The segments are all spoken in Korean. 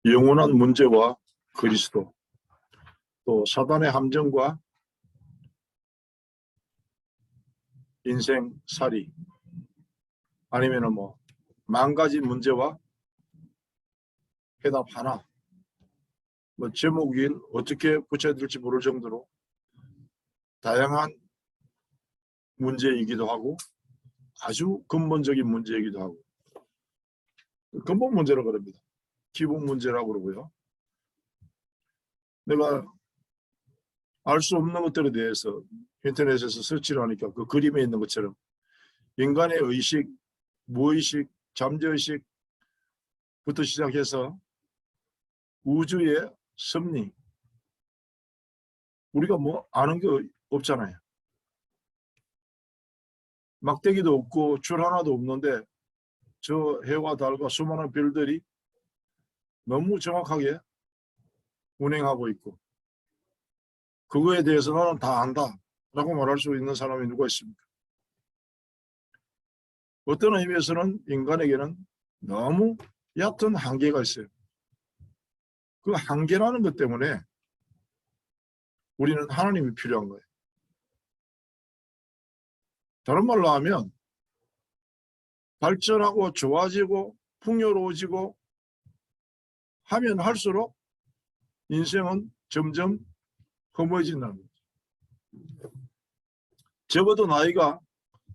영원한 문제와 그리스도, 또 사단의 함정과 인생살이, 아니면은 뭐 만가지 문제와 해답 하나, 뭐 제목이 어떻게 붙여야 될지 모를 정도로 다양한 문제이기도 하고 아주 근본적인 문제이기도 하고, 근본 문제라고 그럽니다. 기본 문제라고 그러고요. 내가 알 수 없는 것들에 대해서 인터넷에서 서치를 하니까 그 그림에 있는 것처럼 인간의 의식, 무의식, 잠재의식부터 시작해서 우주의 섭리, 우리가 뭐 아는 게 없잖아요. 막대기도 없고 줄 하나도 없는데 저 해와 달과 수많은 별들이 너무 정확하게 운행하고 있고, 그거에 대해서 나는 다 안다 라고 말할 수 있는 사람이 누가 있습니까? 어떤 의미에서는 인간에게는 너무 얕은 한계가 있어요. 그 한계라는 것 때문에 우리는 하나님이 필요한 거예요. 다른 말로 하면 발전하고 좋아지고 풍요로워지고 하면 할수록 인생은 점점 허무해진다는 거죠. 적어도 나이가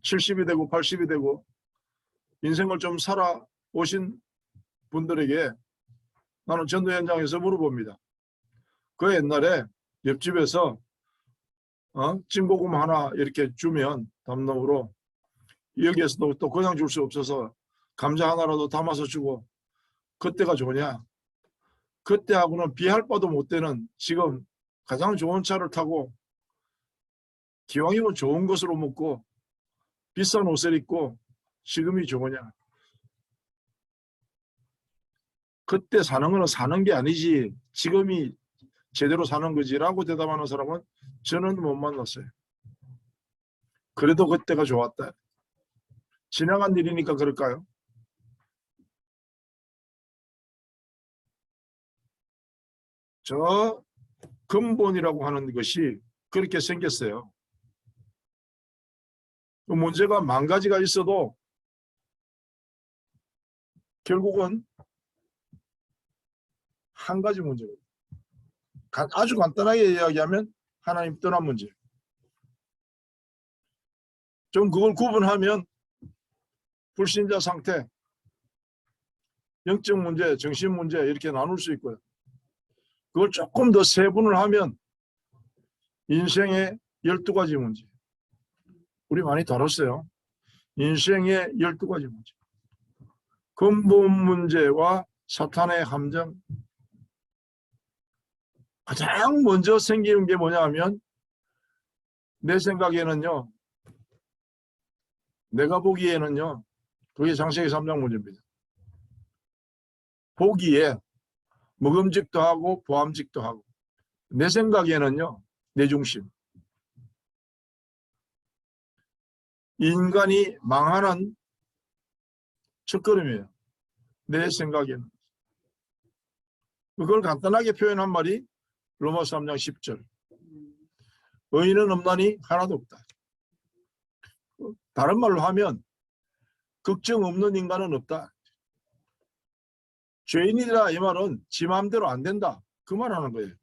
70이 되고 80이 되고 인생을 좀 살아오신 분들에게 나는 전도 현장에서 물어봅니다. 그 옛날에 옆집에서 찐고구마 하나 이렇게 주면 담nom으로, 여기에서도 또 그냥 줄 수 없어서 감자 하나라도 담아서 주고, 그때가 좋냐? 그때하고는 비할 바도 못 되는 지금 가장 좋은 차를 타고 기왕이면 좋은 것으로 먹고 비싼 옷을 입고 지금이 좋으냐? 그때 사는 거는 사는 게 아니지 지금이 제대로 사는 거지라고 대답하는 사람은 저는 못 만났어요. 그래도 그때가 좋았다. 지나간 일이니까 그럴까요? 저 근본이라고 하는 것이 그렇게 생겼어요. 그 문제가 만 가지가 있어도 결국은 한 가지 문제거든요. 아주 간단하게 이야기하면 하나님 떠난 문제. 좀 그걸 구분하면 불신자 상태, 영적 문제, 정신 문제 이렇게 나눌 수 있고요. 그걸 조금 더 세분을 하면 인생의 12가지 문제. 우리 많이 다뤘어요. 인생의 12가지 문제. 근본 문제와 사탄의 함정. 가장 먼저 생기는 게 뭐냐 하면 내 생각에는요, 내가 보기에는요, 그게 창세기 3장 문제입니다. 보기에 먹음직도 하고 보암직도 하고, 내 생각에는요, 내 중심. 인간이 망하는 첫걸음이에요. 내 생각에는. 그걸 간단하게 표현한 말이 로마서 3장 10절. 의인은 없나니 하나도 없다. 다른 말로 하면 걱정 없는 인간은 없다. 죄인이라 이 말은 지 마음대로 안 된다. 그 말하는 거예요.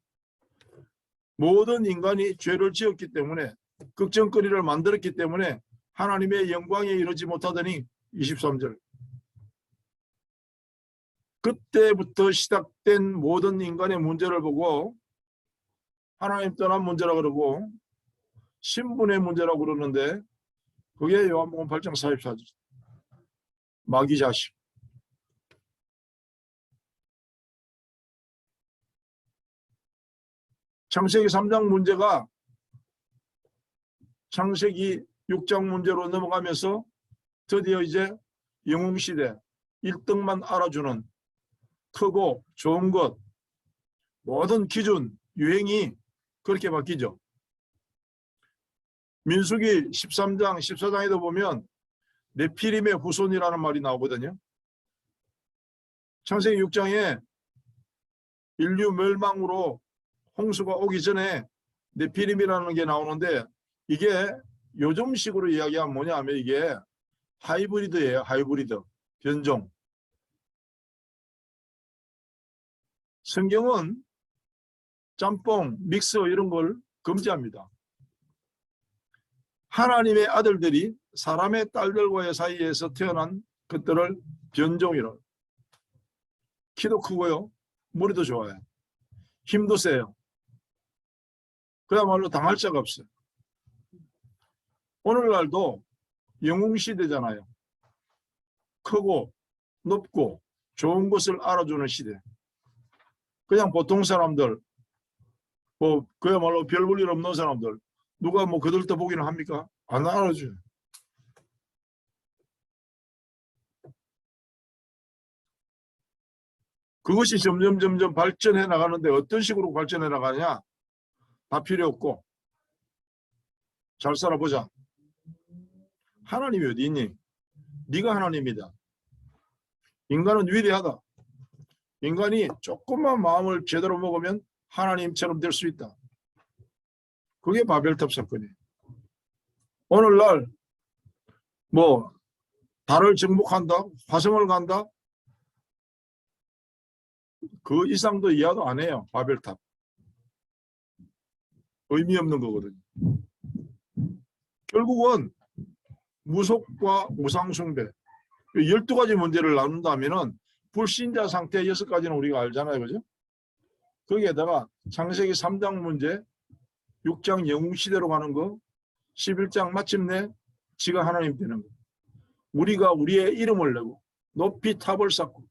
모든 인간이 죄를 지었기 때문에, 걱정거리를 만들었기 때문에 하나님의 영광에 이르지 못하더니 23절. 그때부터 시작된 모든 인간의 문제를 보고 하나님 떠난 문제라고 그러고 신분의 문제라고 그러는데, 그게 요한복음 8장 44절. 마귀 자식. 창세기 3장 문제가 창세기 6장 문제로 넘어가면서 드디어 이제 영웅시대 1등만 알아주는 크고 좋은 것, 모든 기준, 유행이 그렇게 바뀌죠. 민수기 13장, 14장에도 보면 네피림의 후손이라는 말이 나오거든요. 창세기 6장에 인류 멸망으로 홍수가 오기 전에 네피림이라는 게 나오는데 이게 요즘식으로 이야기하면 뭐냐 하면 이게 하이브리드예요. 하이브리드. 변종. 성경은 짬뽕, 믹스 이런 걸 금지합니다. 하나님의 아들들이 사람의 딸들과의 사이에서 태어난 것들을 변종이라. 키도 크고요. 머리도 좋아요. 힘도 세요. 그야말로 당할 자가 없어요. 오늘날도 영웅시대잖아요. 크고 높고 좋은 것을 알아주는 시대. 그냥 보통 사람들, 뭐 그야말로 별 볼 일 없는 사람들, 누가 뭐 그들도 보기는 합니까? 안 알아줘요. 그것이 점점 발전해 나가는데 어떤 식으로 발전해 나가냐? 다 필요 없고 잘 살아보자. 하나님이 어디 있니? 네가 하나님이다. 인간은 위대하다. 인간이 조금만 마음을 제대로 먹으면 하나님처럼 될 수 있다. 그게 바벨탑 사건이에요. 오늘날 뭐 달을 정복한다, 화성을 간다, 그 이상도 이해도 안 해요. 바벨탑. 의미 없는 거거든요. 결국은 무속과 우상숭배 12가지 문제를 나눈다면은 불신자 상태 6가지는 우리가 알잖아요. 그죠? 거기에다가 창세기 3장 문제, 6장 영웅시대로 가는 거, 11장 마침내 지가 하나님 되는 거. 우리가 우리의 이름을 내고 높이 탑을 쌓고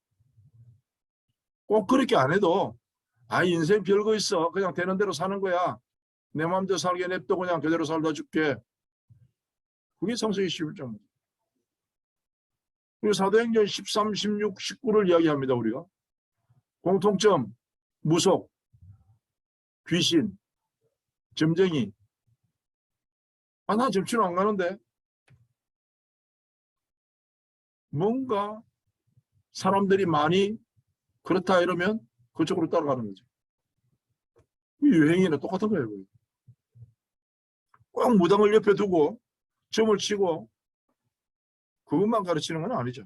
꼭 그렇게 안 해도 인생 별거 있어. 그냥 되는 대로 사는 거야. 내 마음대로 살게 냅둬 그냥 그대로 살다 줄게. 그게 창세기 11장. 그리고 사도행전 13, 16, 19를 이야기합니다. 우리가. 공통점, 무속, 귀신, 점쟁이. 나 점치러 안 가는데. 뭔가 사람들이 많이 그렇다 이러면 그쪽으로 따라가는 거죠. 유행이나 똑같은 거예요. 꼭 무당을 옆에 두고 점을 치고 그것만 가르치는 건 아니죠.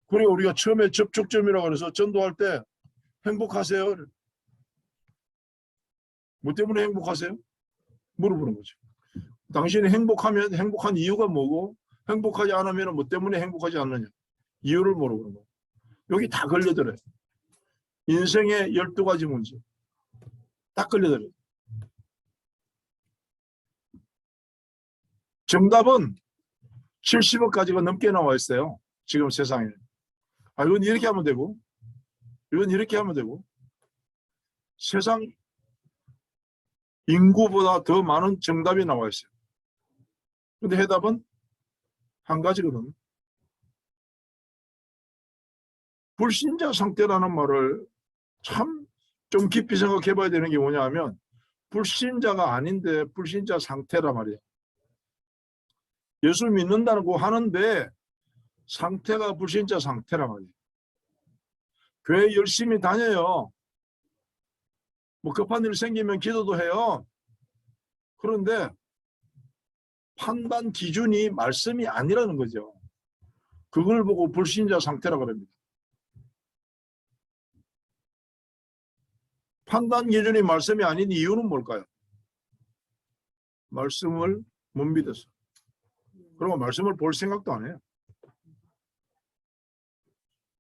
그리고 우리가 처음에 접촉점이라고 해서 전도할 때 행복하세요? 뭐 때문에 행복하세요? 물어보는 거죠. 당신이 행복하면 행복한 이유가 뭐고 행복하지 않으면 뭐 때문에 행복하지 않느냐. 이유를 물어보는 거예요. 여기 다 걸려들어요. 인생의 12가지 문제. 딱 걸려들어요. 정답은 70억 가지가 넘게 나와 있어요. 지금 세상에. 이건 이렇게 하면 되고 이건 이렇게 하면 되고 세상 인구보다 더 많은 정답이 나와 있어요. 근데 해답은 한 가지거든요. 불신자 상태라는 말을 참 좀 깊이 생각해 봐야 되는 게 뭐냐 하면 불신자가 아닌데 불신자 상태란 말이에요. 예수 믿는다고 하는데 상태가 불신자 상태란 말이에요. 교회 열심히 다녀요. 뭐 급한 일 생기면 기도도 해요. 그런데 판단 기준이 말씀이 아니라는 거죠. 그걸 보고 불신자 상태라고 합니다. 판단 기준이 말씀이 아닌 이유는 뭘까요? 말씀을 못 믿어서. 그리고 말씀을 볼 생각도 안 해요.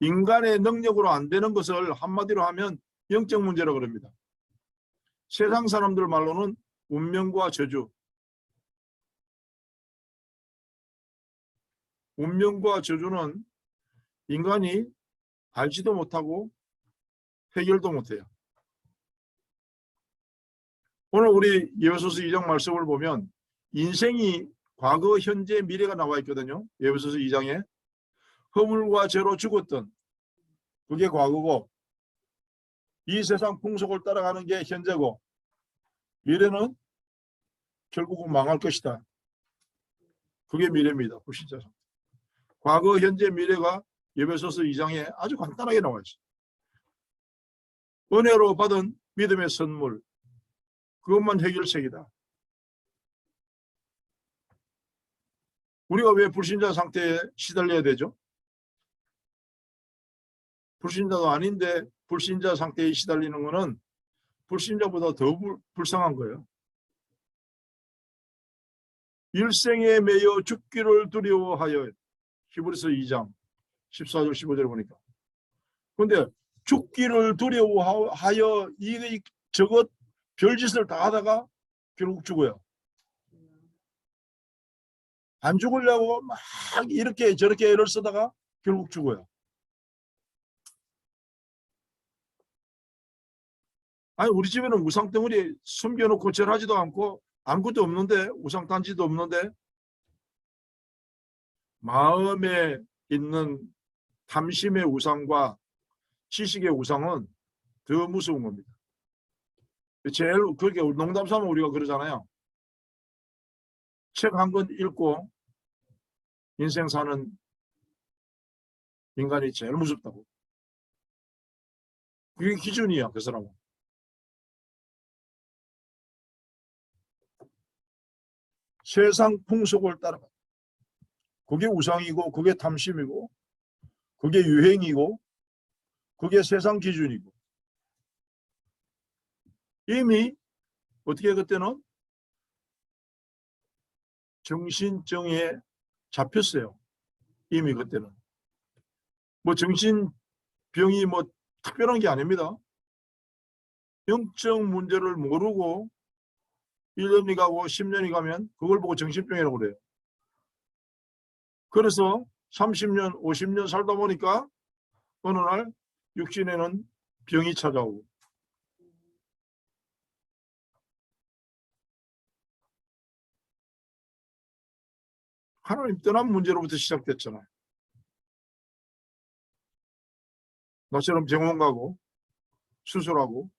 인간의 능력으로 안 되는 것을 한마디로 하면 영적 문제라고 합니다. 세상 사람들 말로는 운명과 저주. 운명과 저주는 인간이 알지도 못하고 해결도 못해요. 오늘 우리 에베소서 2장 말씀을 보면 인생이 과거, 현재, 미래가 나와 있거든요. 에베소서 2장에 허물과 죄로 죽었던 그게 과거고 이 세상 풍속을 따라가는 게 현재고 미래는 결국은 망할 것이다. 그게 미래입니다. 불신자. 과거, 현재, 미래가 에베소서 2장에 아주 간단하게 나와 있어요. 은혜로 받은 믿음의 선물, 그것만 해결책이다. 우리가 왜 불신자 상태에 시달려야 되죠? 불신자도 아닌데 불신자 상태에 시달리는 것은 불신자보다 더 불쌍한 거예요. 일생에 매여 죽기를 두려워하여, 히브리서 2장 14절 15절에 보니까. 근데 죽기를 두려워하여 저것 별짓을 다 하다가 결국 죽어요. 안 죽으려고 막 이렇게 저렇게 애를 쓰다가 결국 죽어요. 아니, 우리 집에는 우상덩어리 숨겨놓고 절하지도 않고 아무것도 없는데, 우상단지도 없는데, 마음에 있는 탐심의 우상과 지식의 우상은 더 무서운 겁니다. 제일 그렇게 농담 삼아 우리가 그러잖아요. 책 한 권 읽고 인생 사는 인간이 제일 무섭다고. 그게 기준이야, 그 사람은. 세상 풍속을 따라가. 그게 우상이고, 그게 탐심이고, 그게 유행이고, 그게 세상 기준이고. 이미 어떻게 그때는 정신병에 잡혔어요. 이미 그때는. 뭐 정신병이 뭐 특별한 게 아닙니다. 영적 문제를 모르고 1년이 가고 10년이 가면 그걸 보고 정신병이라고 그래요. 그래서 30년, 50년 살다 보니까 어느 날 육신에는 병이 찾아오고. 하나님 떠난 문제로부터 시작됐잖아요. 나처럼 병원 가고 수술하고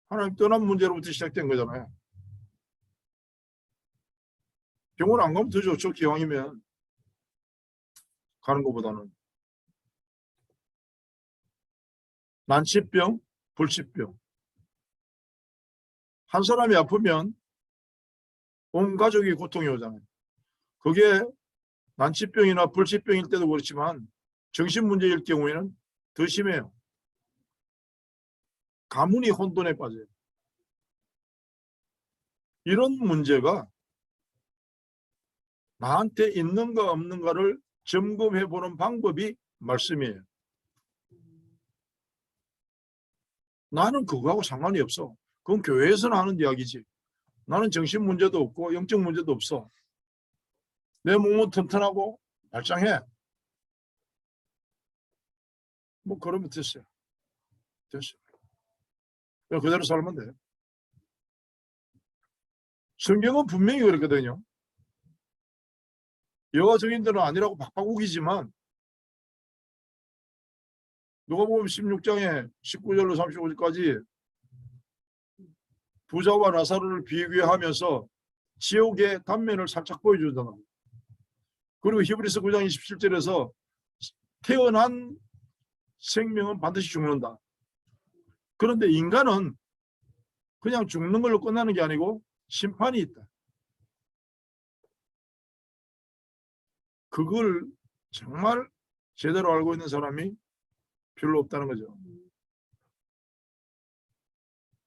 하나님 떠난 문제로부터 시작된 거잖아요. 병원 안 가면 더 좋죠. 기왕이면 가는 것보다는. 난치병, 불치병. 한 사람이 아프면 온 가족이 고통이 오잖아요. 그게 난치병이나 불치병일 때도 그렇지만 정신문제일 경우에는 더 심해요. 가문이 혼돈에 빠져요. 이런 문제가 나한테 있는가 없는가를 점검해 보는 방법이 말씀이에요. 나는 그거하고 상관이 없어. 그건 교회에서는 하는 이야기지. 나는 정신 문제도 없고 영적 문제도 없어. 내 몸은 튼튼하고 말짱해. 뭐 그러면 됐어요. 됐어요. 그대로 살면 돼요. 성경은 분명히 그랬거든요. 여호와 증인들은 아니라고 박박 우기지만 누가복음 16장에 19절로 35절까지 부자와 나사로를 비교하면서 지옥의 단면을 살짝 보여주잖아요. 그리고 히브리서 9장 27절에서 태어난 생명은 반드시 죽는다. 그런데 인간은 그냥 죽는 걸로 끝나는 게 아니고 심판이 있다. 그걸 정말 제대로 알고 있는 사람이 별로 없다는 거죠.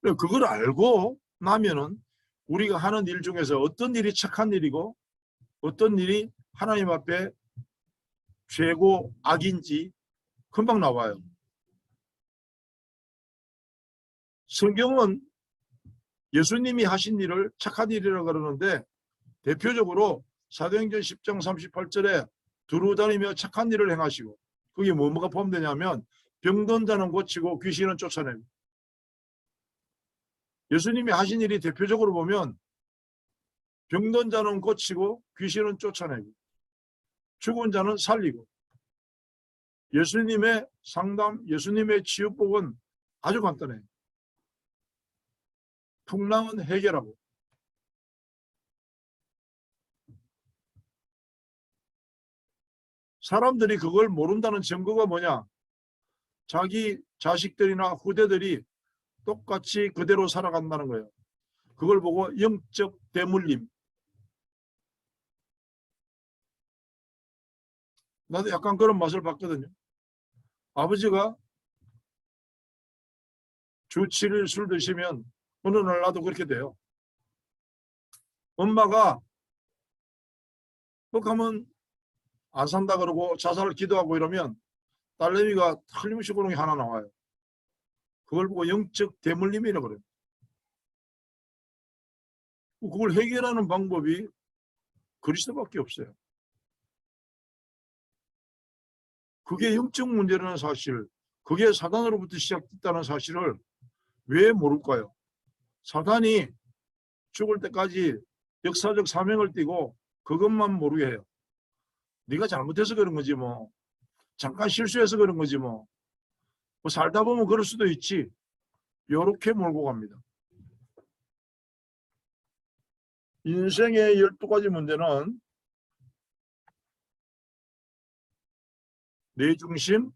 그걸 알고 나면은 우리가 하는 일 중에서 어떤 일이 착한 일이고 어떤 일이 하나님 앞에 죄고 악인지 금방 나와요. 성경은 예수님이 하신 일을 착한 일이라고 그러는데 대표적으로 사도행전 10장 38절에 두루 다니며 착한 일을 행하시고, 그게 뭐가 포함되냐면 병든 자는 고치고 귀신은 쫓아내고. 예수님이 하신 일이 대표적으로 보면 병든 자는 고치고 귀신은 쫓아내고 죽은 자는 살리고. 예수님의 상담, 예수님의 치유법은 아주 간단해요. 풍랑은 해결하고. 사람들이 그걸 모른다는 증거가 뭐냐? 자기 자식들이나 후대들이 똑같이 그대로 살아간다는 거예요. 그걸 보고 영적 대물림. 나도 약간 그런 맛을 봤거든요. 아버지가 주 7일 술 드시면 어느 날 나도 그렇게 돼요. 엄마가 하면 안 산다 그러고 자살을 기도하고 이러면 딸내미가 틀림없이 그런 게 하나 나와요. 그걸 보고 영적 대물림이라고 그래요. 그걸 해결하는 방법이 그리스도밖에 없어요. 그게 영적 문제라는 사실, 그게 사단으로부터 시작됐다는 사실을 왜 모를까요? 사단이 죽을 때까지 역사적 사명을 띠고 그것만 모르게 해요. 네가 잘못해서 그런 거지 뭐. 잠깐 실수해서 그런 거지 뭐. 뭐 살다 보면 그럴 수도 있지. 요렇게 몰고 갑니다. 인생의 12가지 문제는 내 중심,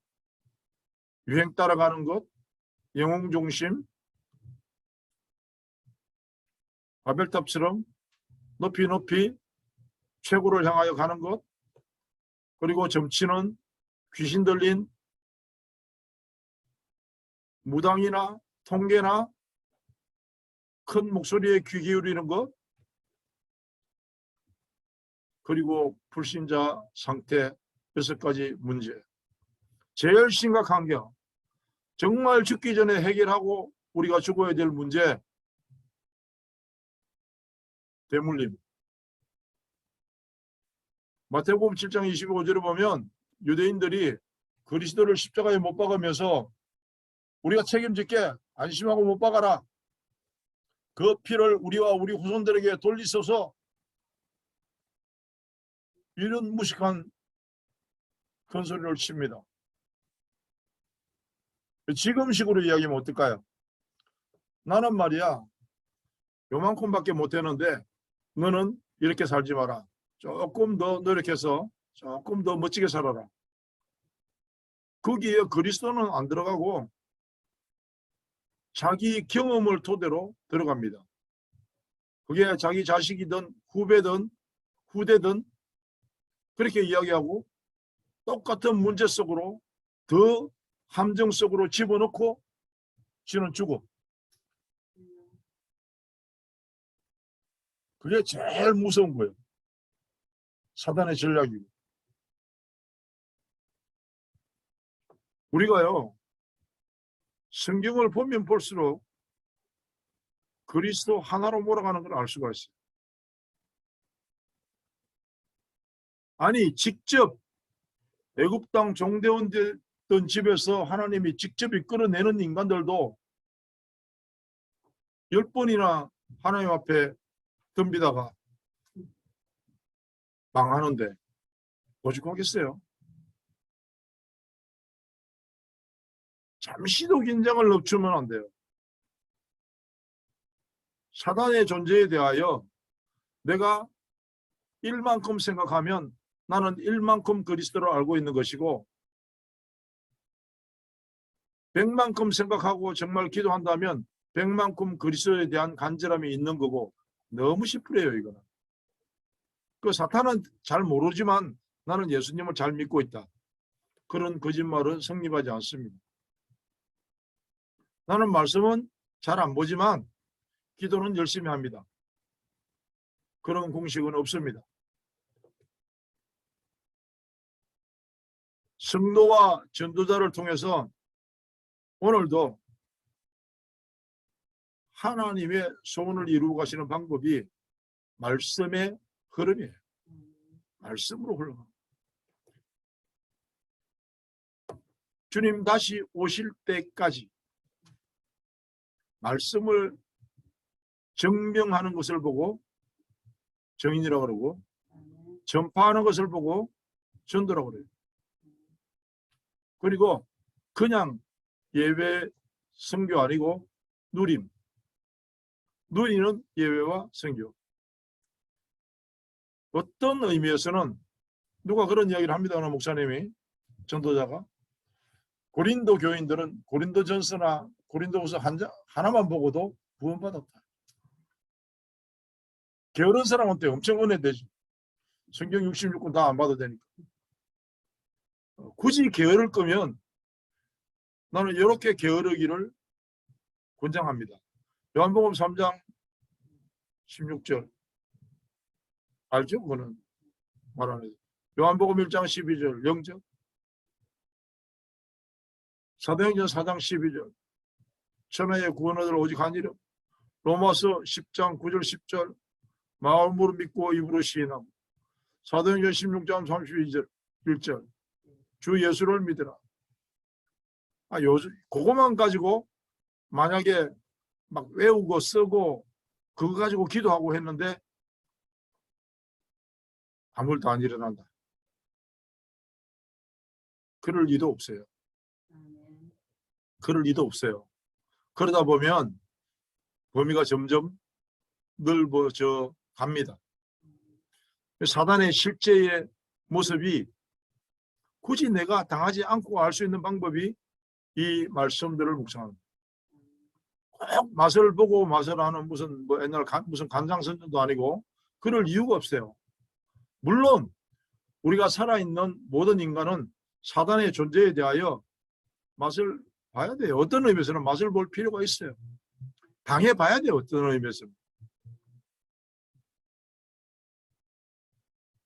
유행 따라가는 것, 영웅 중심, 바벨탑처럼 높이 높이 최고를 향하여 가는 것, 그리고 점치는 귀신 들린 무당이나 통계나 큰 목소리에 귀 기울이는 것, 그리고 불신자 상태 6가지 문제. 제일 심각한 게 정말 죽기 전에 해결하고 우리가 죽어야 될 문제, 대물림. 마태복음 7장 25절에 보면 유대인들이 그리스도를 십자가에 못 박으면서 우리가 책임질게, 안심하고 못 박아라, 그 피를 우리와 우리 후손들에게 돌리소서, 이런 무식한 큰 소리를 칩니다. 지금식으로 이야기하면 어떨까요? 나는 말이야 요만큼밖에 못했는데 너는 이렇게 살지 마라. 조금 더 노력해서 조금 더 멋지게 살아라. 거기에 그리스도는 안 들어가고 자기 경험을 토대로 들어갑니다. 그게 자기 자식이든 후배든 후대든 그렇게 이야기하고 똑같은 문제 속으로 더 함정 속으로 집어넣고 지는 죽어. 그게 제일 무서운 거예요. 사단의 전략이고. 우리가요 성경을 보면 볼수록 그리스도 하나로 몰아가는 걸 알 수가 있어요. 아니 직접 애굽 땅 종대원 됐던 집에서 하나님이 직접 이끌어내는 인간들도 10번이나 하나님 앞에 덤비다가 망하는데 오죽하겠어요? 잠시도 긴장을 늦추면 안 돼요. 사단의 존재에 대하여 내가 1만큼 생각하면 나는 1만큼 그리스도를 알고 있는 것이고 100만큼 생각하고 정말 기도한다면 100만큼 그리스도에 대한 간절함이 있는 거고 너무 심플해요 이거는. 그 사탄은 잘 모르지만 나는 예수님을 잘 믿고 있다. 그런 거짓말은 성립하지 않습니다. 나는 말씀은 잘 안 보지만 기도는 열심히 합니다. 그런 공식은 없습니다. 성도와 전도자를 통해서 오늘도 하나님의 소원을 이루어 가시는 방법이 말씀의 흐름이에요. 말씀으로 흘러가. 주님 다시 오실 때까지 말씀을 증명하는 것을 보고 정인이라고 그러고 전파하는 것을 보고 전도라고 그래요. 그리고 그냥 예외 선교 아니고 누림. 누리는 예외와 선교. 어떤 의미에서는 누가 그런 이야기를 합니다. 어느 목사님이, 전도자가. 고린도 교인들은 고린도전서나 고린도후서 하나만 보고도 구원받았다. 게으른 사람한테 엄청 은혜되지. 성경 66권 다 안 봐도 되니까. 굳이 게으를 거면 나는 이렇게 게으르기를 권장합니다. 요한복음 3장 16절 알죠? 그거는 말 안 해도. 요한복음 1장 12절 영적. 사도행전 4장 12절 천하의 구원을 오직 한 이름. 로마서 10장 9절 10절 마음으로 믿고 입으로 시인하고. 사도행전 16장 32절 1절 주 예수를 믿으라. 그거만 가지고 만약에 막 외우고 쓰고 그거 가지고 기도하고 했는데 아무 일도 안 일어난다. 그럴 리도 없어요. 그럴 리도 없어요. 그러다 보면 범위가 점점 넓어져 갑니다. 사단의 실제의 모습이 굳이 내가 당하지 않고 알 수 있는 방법이 이 말씀들을 묵상합니다. 꼭 맛을 보고 맛을 하는 무슨 뭐 옛날 무슨 간장선전도 아니고 그럴 이유가 없어요. 물론 우리가 살아있는 모든 인간은 사단의 존재에 대하여 맛을 봐야 돼요. 어떤 의미에서는 맛을 볼 필요가 있어요. 당해봐야 돼요. 어떤 의미에서는.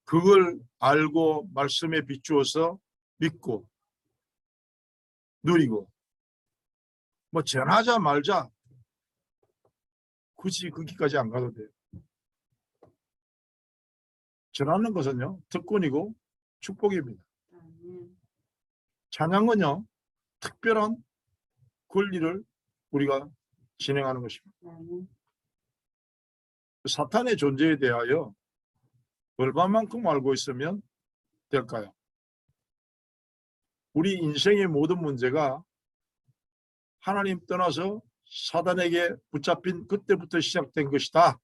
그걸 알고 말씀에 비추어서 믿고 누리고 뭐 전하자 말자 굳이 거기까지 안 가도 돼요. 전하는 것은요 특권이고 축복입니다. 찬양은요 특별한 권리를 우리가 진행하는 것입니다. 사탄의 존재에 대하여 얼마만큼 알고 있으면 될까요? 우리 인생의 모든 문제가 하나님 떠나서 사단에게 붙잡힌 그때부터 시작된 것이다.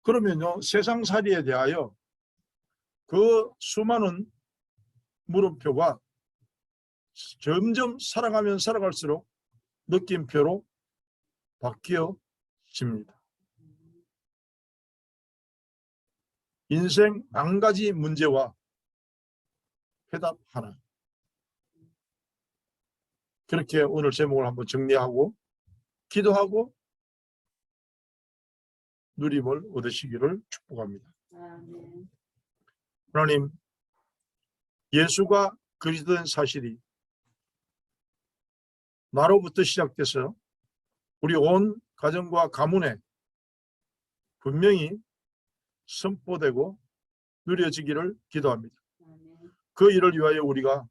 그러면요 세상살이에 대하여 그 수많은 물음표가 점점 살아가면 살아갈수록 느낌표로 바뀌어집니다. 인생 한 가지 문제와 해답 하나. 그렇게 오늘 제목을 한번 정리하고 기도하고 누림을 얻으시기를 축복합니다. 하나님, 예수가 그리스도인 사실이 나로부터 시작돼서 우리 온 가정과 가문에 분명히 선포되고 누려지기를 기도합니다. 그 일을 위하여 우리가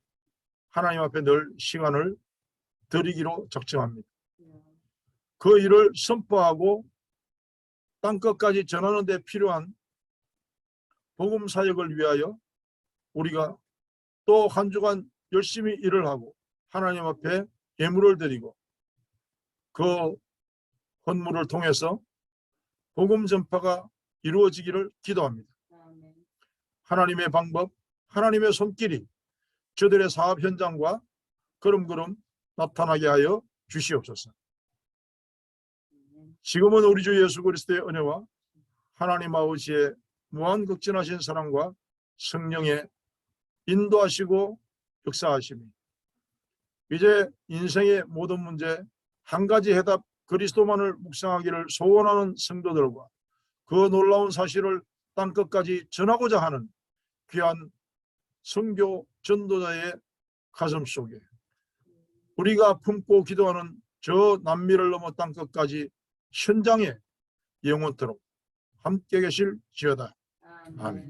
하나님 앞에 늘 시간을 드리기로 작정합니다. 그 일을 선포하고 땅끝까지 전하는 데 필요한 복음 사역을 위하여 우리가 또 한 주간 열심히 일을 하고 하나님 앞에 예물을 드리고 그 헌물을 통해서 복음 전파가 이루어지기를 기도합니다. 하나님의 방법, 하나님의 손길이 저들의 사업 현장과 걸음걸음 나타나게 하여 주시옵소서. 지금은 우리 주 예수 그리스도의 은혜와 하나님 아버지의 무한극진하신 사랑과 성령의 인도하시고 역사하심이 이제 인생의 모든 문제 한 가지 해답 그리스도만을 묵상하기를 소원하는 성도들과 그 놀라운 사실을 땅끝까지 전하고자 하는 귀한 선교 전도자의 가슴 속에 우리가 품고 기도하는 저 남미를 넘어 땅끝까지 현장에 영원토록 함께 계실지어다. 아멘.